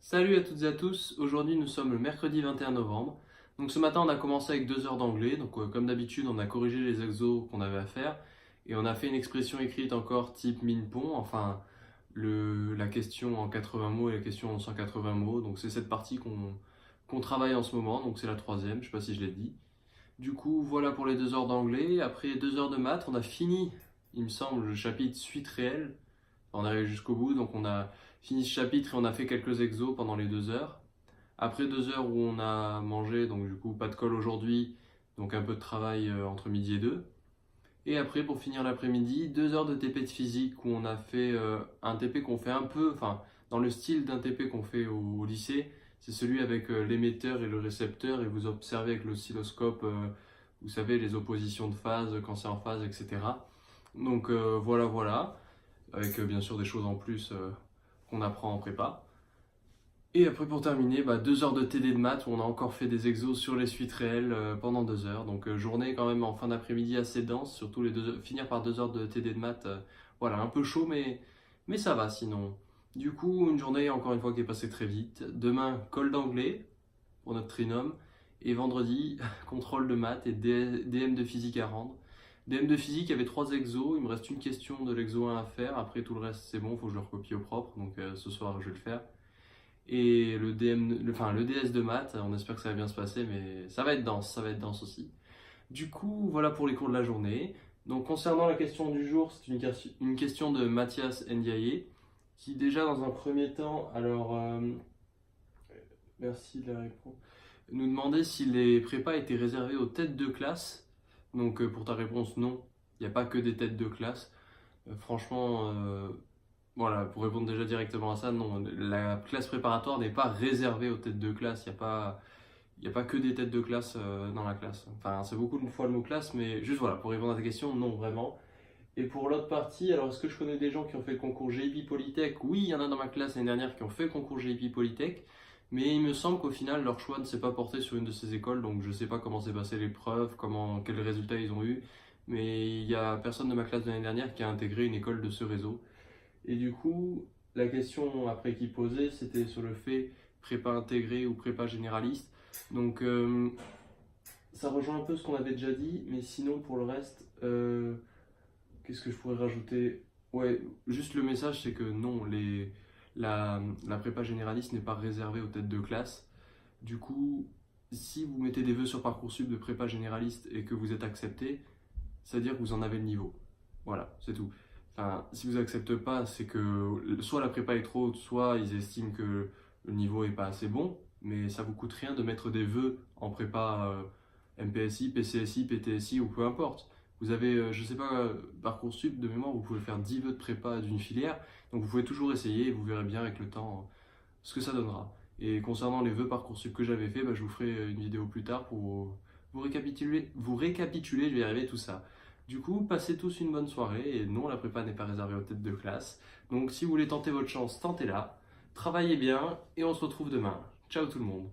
Salut à toutes et à tous, aujourd'hui nous sommes le mercredi 21 novembre. Donc ce matin on a commencé avec 2 heures d'anglais, donc comme d'habitude on a corrigé les exos qu'on avait à faire et on a fait une expression écrite encore type min-pon, enfin la question en 80 mots et la question en 180 mots. Donc c'est cette partie qu'on travaille en ce moment, donc c'est la troisième, je sais pas si je l'ai dit. Du coup voilà pour les 2 heures d'anglais, après 2 heures de maths on a fini, il me semble, le chapitre suite réelle. On est arrivé jusqu'au bout, donc on a fini ce chapitre et on a fait quelques exos pendant les 2 heures. Après 2 heures où on a mangé, donc du coup pas de colle aujourd'hui, donc un peu de travail entre midi et deux. Et après pour finir l'après-midi, 2 heures de TP de physique où on a fait un TP qu'on fait un peu, enfin dans le style d'un TP qu'on fait au lycée. C'est celui avec l'émetteur et le récepteur et vous observez avec l'oscilloscope, vous savez, les oppositions de phase, quand c'est en phase, etc. Donc voilà, avec bien sûr des choses en plus qu'on apprend en prépa. Et après pour terminer, 2 heures de TD de maths où on a encore fait des exos sur les suites réelles pendant 2 heures. Donc journée quand même en fin d'après-midi assez dense, surtout finir par 2 heures de TD de maths, voilà, un peu chaud mais ça va sinon. Du coup, une journée encore une fois qui est passée très vite. Demain, colle d'anglais pour notre trinôme. Et vendredi, contrôle de maths et DM de physique à rendre. DM de physique, il y avait 3 exos, il me reste une question de l'exo 1 à faire, après tout le reste c'est bon, il faut que je le recopie au propre, donc ce soir je vais le faire. Et le DS de maths, on espère que ça va bien se passer, mais ça va être dense aussi. Du coup, voilà pour les cours de la journée. Donc concernant la question du jour, c'est une question de Mathias Ndiaye, qui déjà dans un premier temps, merci de la réponse, nous demandait si les prépas étaient réservés aux têtes de classe. Donc pour ta réponse, non, il n'y a pas que des têtes de classe. Franchement, voilà, pour répondre déjà directement à ça, non, la classe préparatoire n'est pas réservée aux têtes de classe. Il y a pas que des têtes de classe dans la classe. Enfin, c'est beaucoup une fois le mot classe, mais juste voilà, pour répondre à ta question, non, vraiment. Et pour l'autre partie, alors est-ce que je connais des gens qui ont fait le concours GIP Polytech? Oui, il y en a dans ma classe l'année dernière qui ont fait le concours GIP Polytech, mais il me semble qu'au final leur choix ne s'est pas porté sur une de ces écoles, donc je ne sais pas comment s'est passée l'épreuve, quels résultats ils ont eu, mais il y a personne de ma classe de l'année dernière qui a intégré une école de ce réseau. Et du coup, la question après qui posait, c'était sur le fait prépa intégré ou prépa généraliste. Donc ça rejoint un peu ce qu'on avait déjà dit, mais sinon pour le reste, qu'est-ce que je pourrais rajouter? Ouais, juste le message, c'est que non, la prépa généraliste n'est pas réservée aux têtes de classe. Du coup, si vous mettez des vœux sur Parcoursup de prépa généraliste et que vous êtes accepté, c'est-à-dire que vous en avez le niveau. Voilà, c'est tout. Enfin, si vous acceptez pas, c'est que soit la prépa est trop haute, soit ils estiment que le niveau est pas assez bon, mais ça vous coûte rien de mettre des vœux en prépa MPSI, PCSI, PTSI ou peu importe. Vous avez, je sais pas, Parcoursup de mémoire, vous pouvez faire 10 vœux de prépa d'une filière, donc vous pouvez toujours essayer et vous verrez bien avec le temps ce que ça donnera. Et concernant les vœux Parcoursup que j'avais fait, je vous ferai une vidéo plus tard pour vous récapituler, je vais y arriver tout ça. Du coup, passez tous une bonne soirée et non, la prépa n'est pas réservée aux têtes de classe. Donc si vous voulez tenter votre chance, tentez-la. Travaillez bien et on se retrouve demain. Ciao tout le monde.